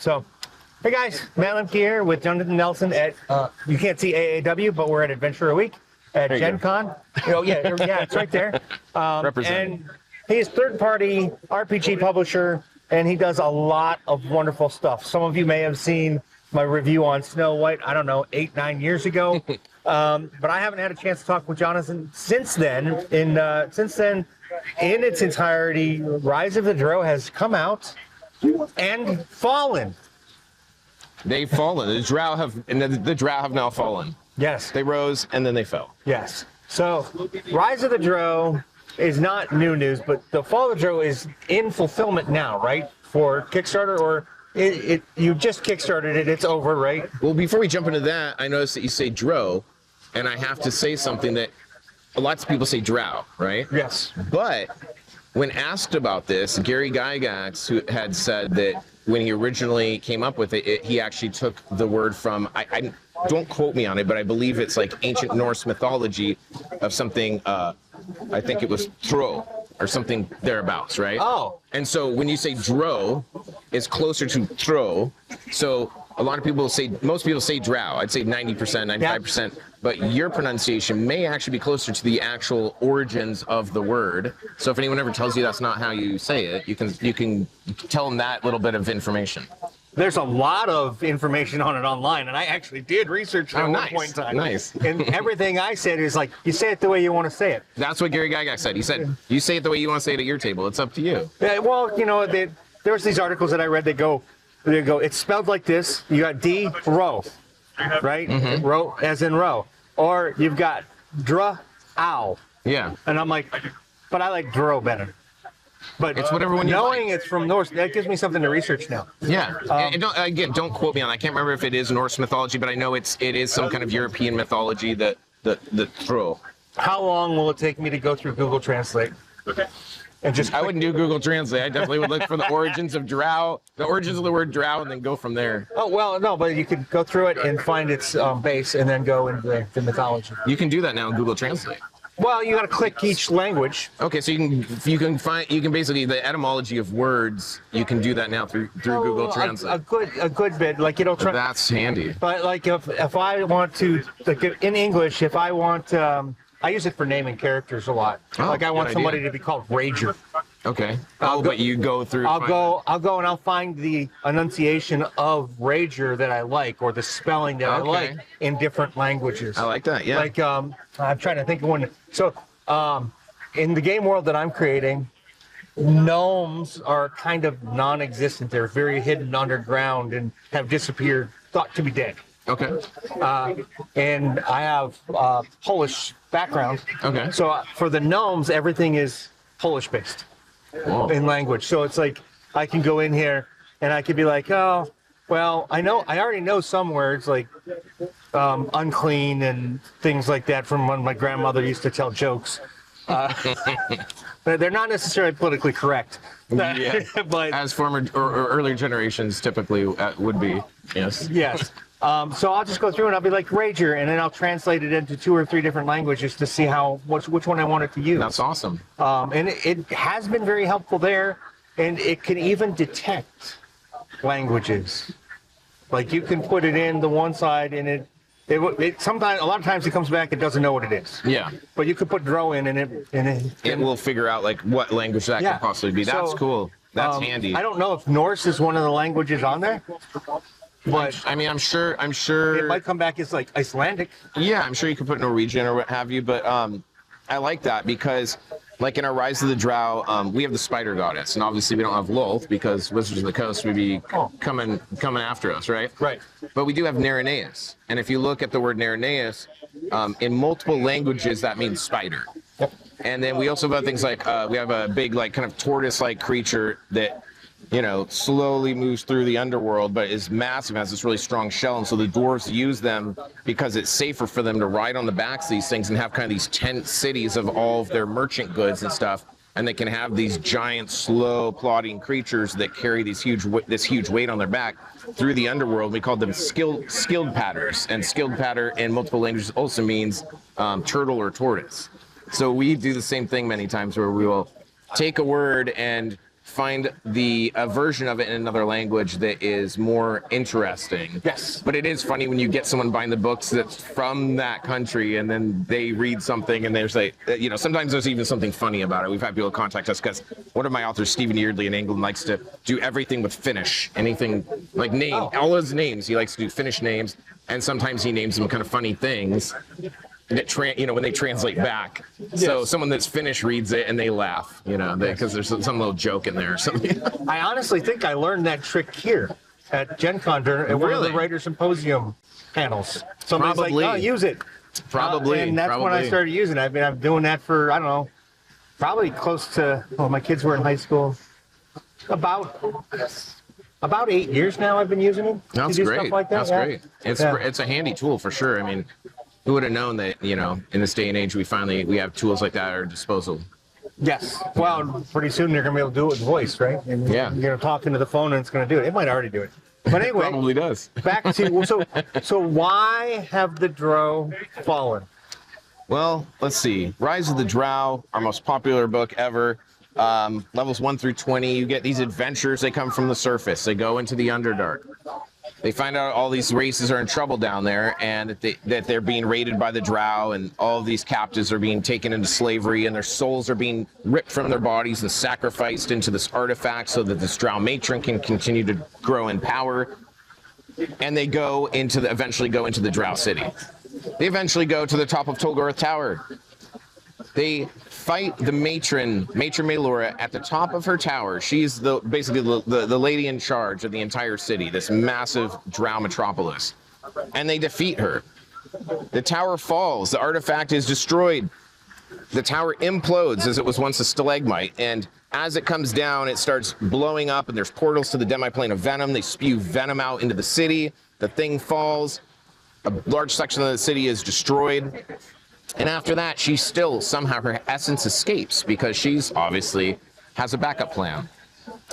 So, hey guys, Matt Lemke here with Jonathan Nelson at, you can't see AAW, but we're at Adventure a Week at Gen Con. Yeah, it's right there. And he's third-party RPG publisher, and he does a lot of wonderful stuff. Some of you may have seen my review on Snow White, I don't know, 8-9 years ago. But I haven't had a chance to talk with Jonathan since then. In its entirety, Rise of the Drow has come out and fallen. They've fallen. The Drow have now fallen. Yes. They rose and then they fell. Yes. So, Rise of the Drow is not new news, but the Fall of the Drow is in fulfillment now, right? For Kickstarter, or you just kickstarted it, it's over, right? Well, before we jump into that, I noticed that you say Drow, and I have to say something that lots of people say Drow, right? Yes. But when asked about this, Gary Gygax, who had said that when he originally came up with it, he actually took the word from, I don't quote me on it, but I believe it's like ancient Norse mythology of something, I think it was Thro, or something thereabouts, right? Oh. And so when you say Drow, it's closer to Thro. So a lot of people say, most people say Drow. I'd say 90%, 95%. But your pronunciation may actually be closer to the actual origins of the word. So if anyone ever tells you that's not how you say it, you can tell them that little bit of information. There's a lot of information on it online, and I actually did research it at one point in time. Nice. And everything I said is like, you say it the way you want to say it. That's what Gary Gygax said. He said, you say it the way you want to say it at your table. It's up to you. Yeah, well, you know, there was these articles that I read that go, it's spelled like this. You got D, row, right? Mm-hmm. Row, as in row. Or you've got ow. Yeah. And I'm like, but I like Drow better. But it's what everyone knowing it's from Norse, that gives me something to research now. Yeah. And don't quote me on that. I can't remember if it is Norse mythology, but I know it is some kind of European mythology that Thro. How long will it take me to go through Google Translate? Okay. And I wouldn't do Google Translate. I definitely would look for the origins of Drow, the origins of the word Drow, and then go from there. Oh, well, no, but you could go through it and find its base and then go into the mythology. You can do that now in Google Translate. Well, you got to click each language. Okay, so you can basically the etymology of words. You can do that now through Google Translate. A good bit, like it'll try. That's handy. But like if I want to, like in English, if I want, I use it for naming characters a lot. Oh, like I want somebody idea. to be called Rager. Okay. But you go through. I'll go and I'll find the enunciation of Rager that I like, or the spelling that I like in different languages. I like that. Yeah. Like I'm trying to think of one. So in the game world that I'm creating, gnomes are kind of non-existent. They're very hidden underground and have disappeared, thought to be dead. Okay. And I have Polish background. Okay. So for the gnomes, everything is Polish based. Whoa. In language. So it's like I can go in here and I could be like, oh, well, I already know some words like unclean and things like that from when my grandmother used to tell jokes. They're not necessarily politically correct. Yeah. But as former or earlier generations typically would be. Yes. Yes. So I'll just go through and I'll be like Rager, and then I'll translate it into 2 or 3 different languages to see which one I want it to use. That's awesome. And it has been very helpful there, and it can even detect languages. Like you can put it in the one side, and it sometimes, a lot of times it comes back, it doesn't know what it is. Yeah. But you could put Drow in, and it will figure out like what language that could possibly be. That's cool. That's handy. I don't know if Norse is one of the languages on there. But I mean, I'm sure it might come back as like Icelandic. Yeah, I'm sure you could put Norwegian or what have you, but I like that because, like in our Rise of the Drow, we have the Spider Goddess, and obviously we don't have Lolth because Wizards of the Coast would be coming after us, right? Right. But we do have Nereneus, and if you look at the word Nereneus, in multiple languages that means spider. Yep. And then we also have things like we have a big like kind of tortoise-like creature that, you know, slowly moves through the underworld, but is massive, has this really strong shell, and so the dwarves use them because it's safer for them to ride on the backs of these things and have kind of these tent cities of all of their merchant goods and stuff, and they can have these giant, slow, plodding creatures that carry this huge weight on their back through the underworld. We call them skilled patters, and skilled patter in multiple languages also means turtle or tortoise. So we do the same thing many times where we will take a word and find a version of it in another language that is more interesting. Yes. But it is funny when you get someone buying the books that's from that country and then they read something and there's like, sometimes there's even something funny about it. We've had people contact us because one of my authors, Stephen Yeardley in England, likes to do everything with Finnish. Anything like all his names, he likes to do Finnish names. And sometimes he names them kind of funny things that when they translate back. Yes. So someone that's Finnish reads it and they laugh, because there's some little joke in there or something. I honestly think I learned that trick here at Gen Con at one of the Writer Symposium panels. Somebody's like, oh, use it. Probably. And that's when I started using it. I've been doing that for, I don't know, probably close to, my kids were in high school. About 8 years now I've been using it. That's great. Stuff like that. That's great. It's a handy tool for sure. I mean, who would have known that, in this day and age, we have tools like that at our disposal. Yes. Well, pretty soon they're going to be able to do it with voice, right? And you're talking to the phone and it's going to do it. It might already do it. But anyway. It probably does. Back to, so why have the Drow fallen? Well, let's see. Rise of the Drow, our most popular book ever. Levels 1 through 20, you get these adventures. They come from the surface. They go into the Underdark. They find out all these races are in trouble down there and that they're being raided by the Drow, and all of these captives are being taken into slavery and their souls are being ripped from their bodies and sacrificed into this artifact so that this Drow matron can continue to grow in power. And they eventually go into the Drow city. They eventually go to the top of Tolgorth Tower. They fight the matron Maelora at the top of her tower. She's basically the lady in charge of the entire city, this massive Drow metropolis. And they defeat her. The tower falls. The artifact is destroyed. The tower implodes as it was once a stalagmite. And as it comes down, it starts blowing up, and there's portals to the demiplane of venom. They spew venom out into the city. The thing falls. A large section of the city is destroyed. And after that, she still, somehow her essence escapes because she's obviously has a backup plan.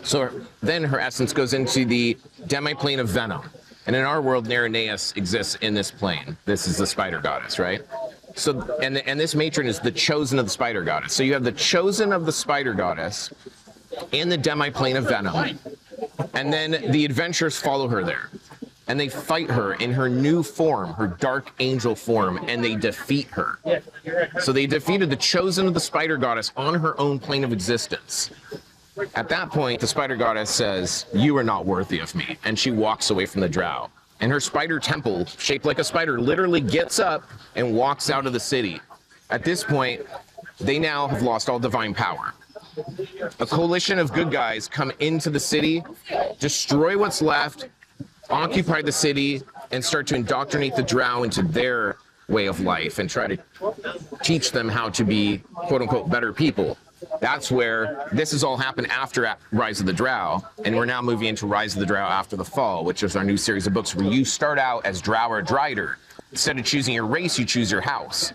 So then her essence goes into the demiplane of venom. And in our world, Nereneus exists in this plane. This is the spider goddess, right? So, and this matron is the chosen of the spider goddess. So you have the chosen of the spider goddess in the demiplane of venom. And then the adventurers follow her there. And they fight her in her new form, her dark angel form, and they defeat her. So they defeated the chosen of the spider goddess on her own plane of existence. At that point, the spider goddess says, "You are not worthy of me," and she walks away from the Drow. And her spider temple, shaped like a spider, literally gets up and walks out of the city. At this point, they now have lost all divine power. A coalition of good guys come into the city, destroy what's left, occupy the city, and start to indoctrinate the Drow into their way of life and try to teach them how to be, quote unquote, better people. That's where this has all happened after Rise of the Drow, and we're now moving into Rise of the Drow After the Fall, which is our new series of books where you start out as Drow or Drider. Instead of choosing your race, you choose your house.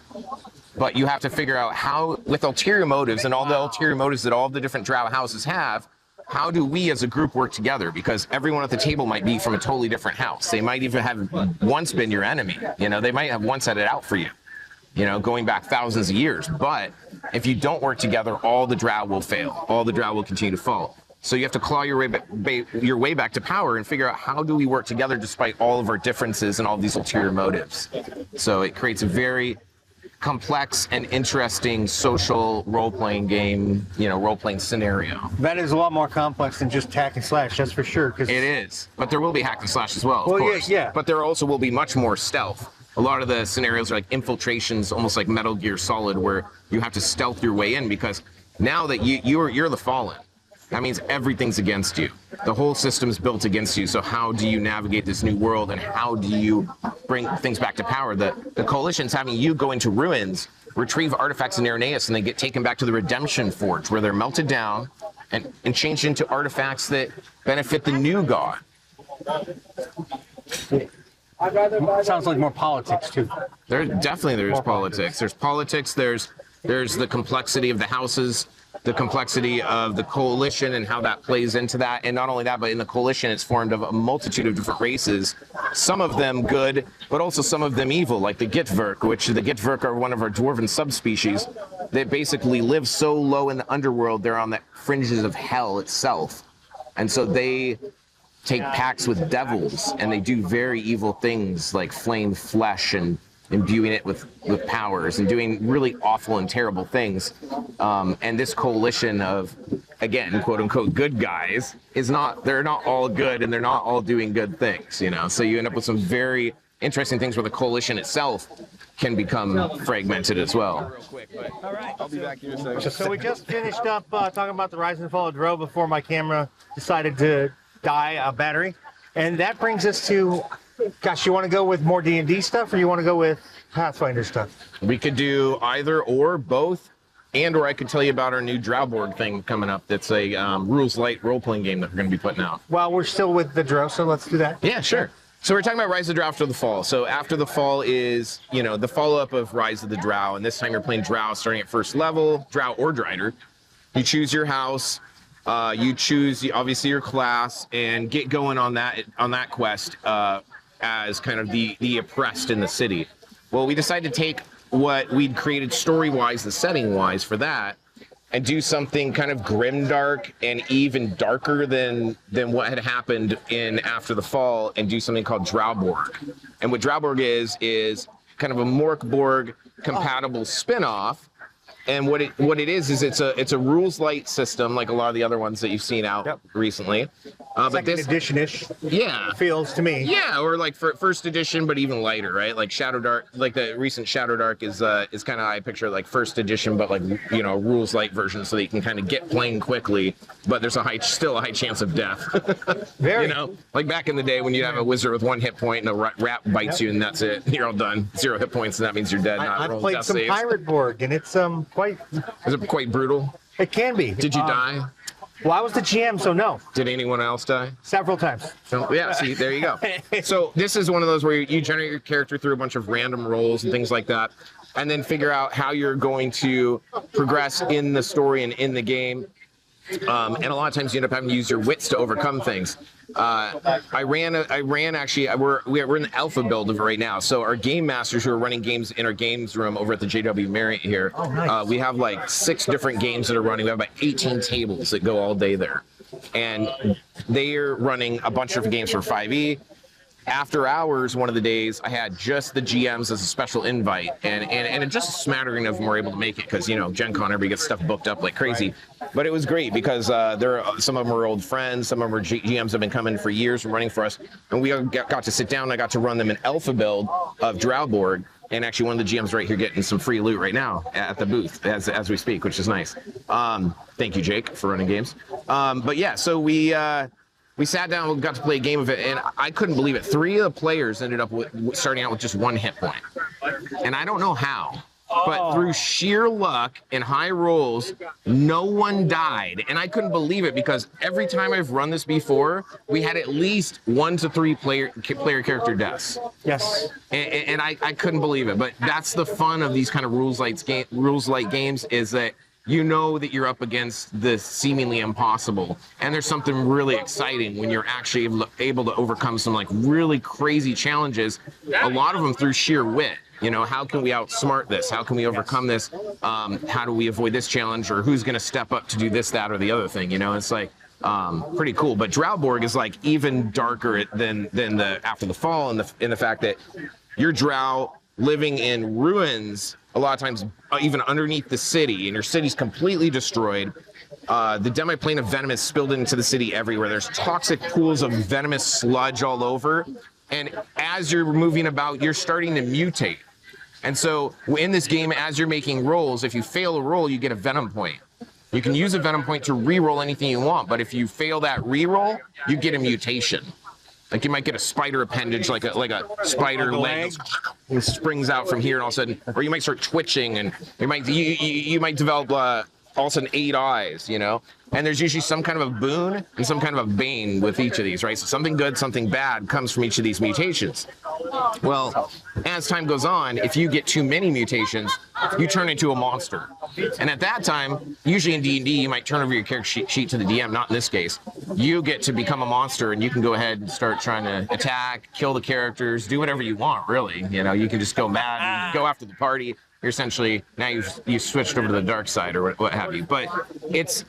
But you have to figure out how, with ulterior motives and all the ulterior motives that all the different Drow houses have, how do we as a group work together? Because everyone at the table might be from a totally different house. They might even have once been your enemy. They might have once had it out for you, going back thousands of years. But if you don't work together, all the Drow will fail. All the Drow will continue to fall. So you have to claw your way back to power and figure out how do we work together despite all of our differences and all these ulterior motives. So it creates a very complex and interesting social role-playing game, role-playing scenario. That is a lot more complex than just hack and slash, that's for sure. It is, but there will be hack and slash as well, of course. Yeah. But there also will be much more stealth. A lot of the scenarios are like infiltrations, almost like Metal Gear Solid, where you have to stealth your way in because now that you're the Fallen, that means everything's against you. The whole system's built against you. So how do you navigate this new world, and how do you bring things back to power? The Coalition's having you go into ruins, retrieve artifacts in Nereneus, and they get taken back to the Redemption Forge, where they're melted down and changed into artifacts that benefit the new god. Sounds like more politics too. There's politics. There's politics. There's the complexity of the houses. the complexity of the coalition and how that plays into that. And not only that, but in the coalition, it's formed of a multitude of different races, some of them good, but also some of them evil, like the Gitverk, which the Gitverk are one of our dwarven subspecies that basically live so low in the underworld, they're on the fringes of hell itself. And so they take pacts with devils, and they do very evil things like flame flesh and imbuing it with powers and doing really awful and terrible things. And this coalition of, again, quote unquote, good guys they're not all good, and they're not all doing good things, you know? So you end up with some very interesting things where the coalition itself can become fragmented as well. All right. I'll be back here in a second. So we just finished up talking about the Rise and Fall of Drow before my camera decided to die a battery. And that brings us to, gosh, you want to go with more D&D stuff, or you want to go with Pathfinder stuff? We could do either or both, or I could tell you about our new Drowborg thing coming up. That's a rules light role-playing game that we're going to be putting out. Well, we're still with the Drow, so let's do that. Yeah, sure. So we're talking about Rise of the Drow after the Fall. So after the Fall is, you know, the follow-up of Rise of the Drow, and this time you're playing Drow starting at first level, Drow or Drider. You choose your house, you choose obviously your class, and get going on that quest as kind of the oppressed in the city. Well, we decided to take what we'd created story-wise, the setting-wise for that, and do something kind of grimdark and even darker than what had happened in After the Fall, and do something called Drowborg. And what Drowborg is kind of a Morkborg compatible spin-off. And what it is it's a rules light system, like a lot of the other ones that you've seen out recently. But this edition-ish, yeah, feels to me. Yeah, or like first edition, but even lighter, right? Like Shadow Dark, like the recent Shadow Dark is kind of, I picture like first edition, but like, you know, rules light version, so that you can kind of get playing quickly, but there's still a high chance of death. Very. You know, like back in the day when you have a wizard with 1 hit point and a rat bites you, and that's it. You're all done. 0 hit points, and that means you're dead. I've played some Pirate Borg, and it's quite. Is it quite brutal? It can be. Did you die? Well, I was the GM, so no. Did anyone else die? Several times. So, yeah, see, there you go. So this is one of those where you generate your character through a bunch of random rolls and things like that, and then figure out how you're going to progress in the story and in the game. And a lot of times you end up having to use your wits to overcome things. We're in the alpha build of it right now. So our game masters who are running games in our games room over at the JW Marriott here, we have like 6 different games that are running. We have about 18 tables that go all day there. And they're running a bunch of games for 5e. After hours, one of the days, I had just the GMs as a special invite, and just a smattering of them were able to make it, because, you know, Gen Con, everybody gets stuff booked up like crazy. But it was great because some of them were old friends, some of them were GMs have been coming for years and running for us, and we got to sit down, and I got to run them an alpha build of Drowborg, and actually one of the GMs right here getting some free loot right now at the booth as we speak, which is nice. Thank you, Jake, for running games. But yeah, so we sat down, we got to play a game of it, and I couldn't believe it. 3 of the players ended up starting out with just 1 hit point. And I don't know how, but through sheer luck and high rolls, no one died. And I couldn't believe it, because every time I've run this before, we had at least 1 to 3 player character deaths. Yes. And I couldn't believe it. But that's the fun of these kind of rules light games, is that you know that you're up against the seemingly impossible, and there's something really exciting when you're actually able to overcome some like really crazy challenges, a lot of them through sheer wit. You know, how can we outsmart this? How can we overcome this? How do we avoid this challenge? Or who's going to step up to do this, that, or the other thing? You know, it's like pretty cool. But Drowborg is like even darker than the After the Fall, in the fact that you're Drow living in ruins, a lot of times even underneath the city, and your city's completely destroyed. The demi-plane of venom is spilled into the city everywhere. There's toxic pools of venomous sludge all over. And as you're moving about, you're starting to mutate. And so in this game, as you're making rolls, if you fail a roll, you get a venom point. You can use a venom point to re-roll anything you want, but if you fail that re-roll, you get a mutation. Like you might get a spider appendage, like a spider leg springs out from here, and all of a sudden, or you might start twitching, and you might develop all of a sudden 8 eyes, you know. And there's usually some kind of a boon and some kind of a bane with each of these, right? So something good, something bad comes from each of these mutations. Well, as time goes on, if you get too many mutations, you turn into a monster. And at that time, usually in D&D, you might turn over your character sheet to the DM, not in this case. You get to become a monster, and you can go ahead and start trying to attack, kill the characters, do whatever you want, really. You know, you can just go mad and go after the party. You're essentially, now you've switched over to the dark side or what have you. But it's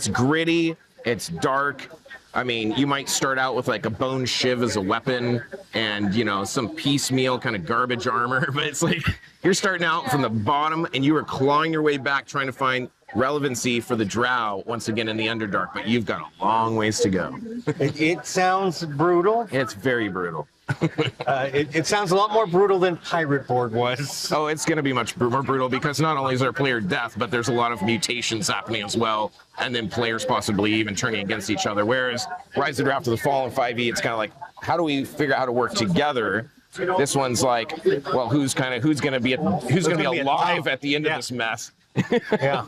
gritty, it's dark. I mean, you might start out with like a bone shiv as a weapon and, you know, some piecemeal kind of garbage armor, but it's like you're starting out from the bottom and you are clawing your way back trying to find relevancy for the Drow once again in the Underdark, but you've got a long ways to go. It sounds brutal. It's very brutal. It sounds a lot more brutal than Pirate Board was. Oh, it's going to be much more brutal because not only is there player death, but there's a lot of mutations happening as well, and then players possibly even turning against each other. Whereas Rise of the Draft of the Fall in 5e, it's kind of like, how do we figure out how to work together? This one's like, well, who's going to be alive at the end of this mess? Yeah.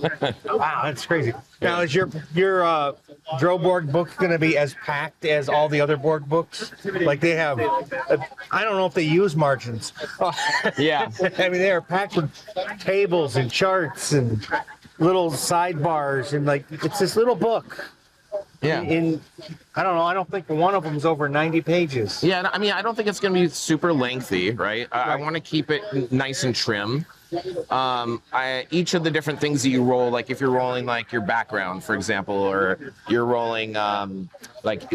Wow, that's crazy. Now, is your Drowborg book going to be as packed as all the other Borg books? Like they have, I don't know if they use margins. Yeah. I mean, they are packed with tables and charts and little sidebars, and like it's this little book. Yeah. I don't know. I don't think one of them is over 90 pages. Yeah. I mean, I don't think it's going to be super lengthy, right? I want to keep it nice and trim. Each of the different things that you roll, like if you're rolling like your background, for example, or you're rolling like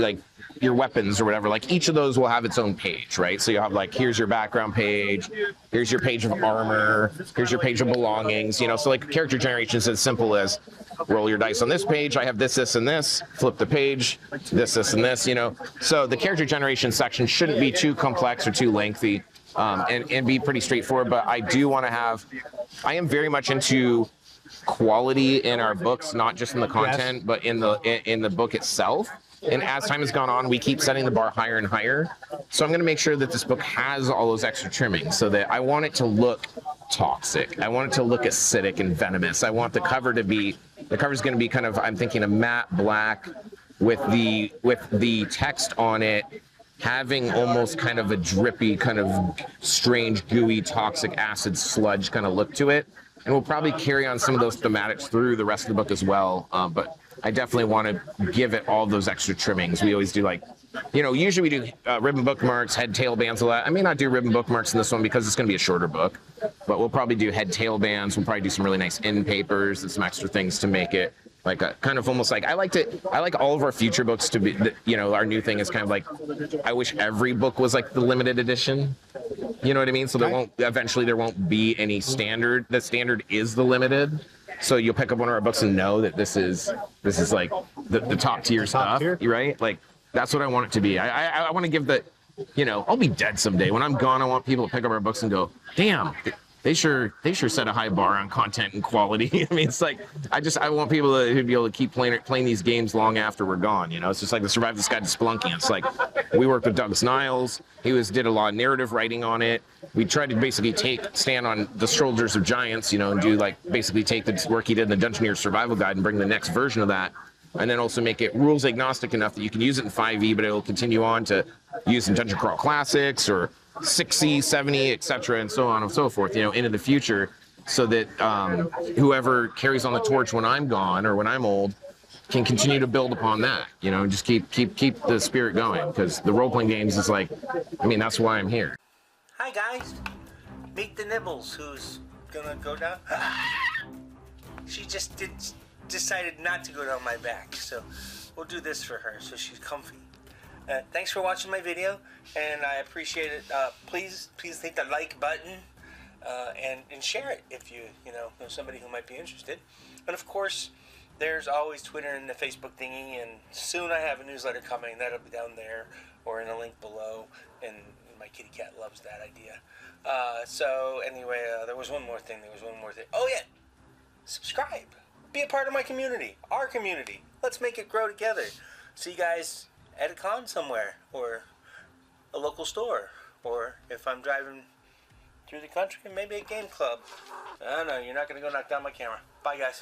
your weapons or whatever, like each of those will have its own page, right? So you have like, here's your background page, here's your page of armor, here's your page of belongings, you know. So like character generation is as simple as roll your dice on this page, I have this, this, and this, flip the page, this, and this, you know. So the character generation section shouldn't be too complex or too lengthy. And be pretty straightforward, but I do want to have, I am very much into quality in our books, not just in the content, but in the book itself. And as time has gone on, we keep setting the bar higher and higher. So I'm going to make sure that this book has all those extra trimmings so that I want it to look toxic. I want it to look acidic and venomous. I want the cover to be, the cover is going to be kind of, I'm thinking a matte black with the text on it having almost kind of a drippy, kind of strange, gooey, toxic acid sludge kind of look to it. And we'll probably carry on some of those thematics through the rest of the book as well. But I definitely want to give it all those extra trimmings. We always do, like, you know, usually we do ribbon bookmarks, head, tail bands, a lot. I may not do ribbon bookmarks in this one because it's going to be a shorter book. But we'll probably do head, tail bands. We'll probably do some really nice end papers and some extra things to make it like a kind of almost like, I like all of our future books to be, you know, our new thing is kind of like, I wish every book was like the limited edition. You know what I mean? So eventually there won't be any standard. The standard is the limited. So you'll pick up one of our books and know that this is like the top tier stuff, right? Like that's what I want it to be. I want to give the, you know, I'll be dead someday. When I'm gone, I want people to pick up our books and go, damn, they sure set a high bar on content and quality. I mean, it's like, I want people to be able to keep playing these games long after we're gone. You know, it's just like the Survive This Guide to Spelunking. It's like, we worked with Douglas Niles. He did a lot of narrative writing on it. We tried to basically stand on the shoulders of giants, you know, and do like, basically take the work he did in the Dungeoneer Survival Guide and bring the next version of that. And then also make it rules agnostic enough that you can use it in 5e, but it'll continue on to use in Dungeon Crawl Classics or 6e, 7e, etc., and so on and so forth, you know, into the future, so that whoever carries on the torch when I'm gone or when I'm old can continue to build upon that, you know, just keep the spirit going, because the role-playing games is like, I mean, that's why I'm here. Hi guys, meet the Nibbles, who's gonna go down. She just decided not to go down my back, so we'll do this for her so she's comfy. Thanks for watching my video, and I appreciate it. Please hit the like button and share it if you know somebody who might be interested. And of course, there's always Twitter and the Facebook thingy, and soon I have a newsletter coming. That'll be down there or in a link below, and my kitty cat loves that idea. So anyway, there was one more thing. Oh yeah, subscribe. Be a part of my community, our community. Let's make it grow together. See you guys at a con somewhere, or a local store, or if I'm driving through the country, maybe a game club. I don't know, you're not going to go knock down my camera. Bye, guys.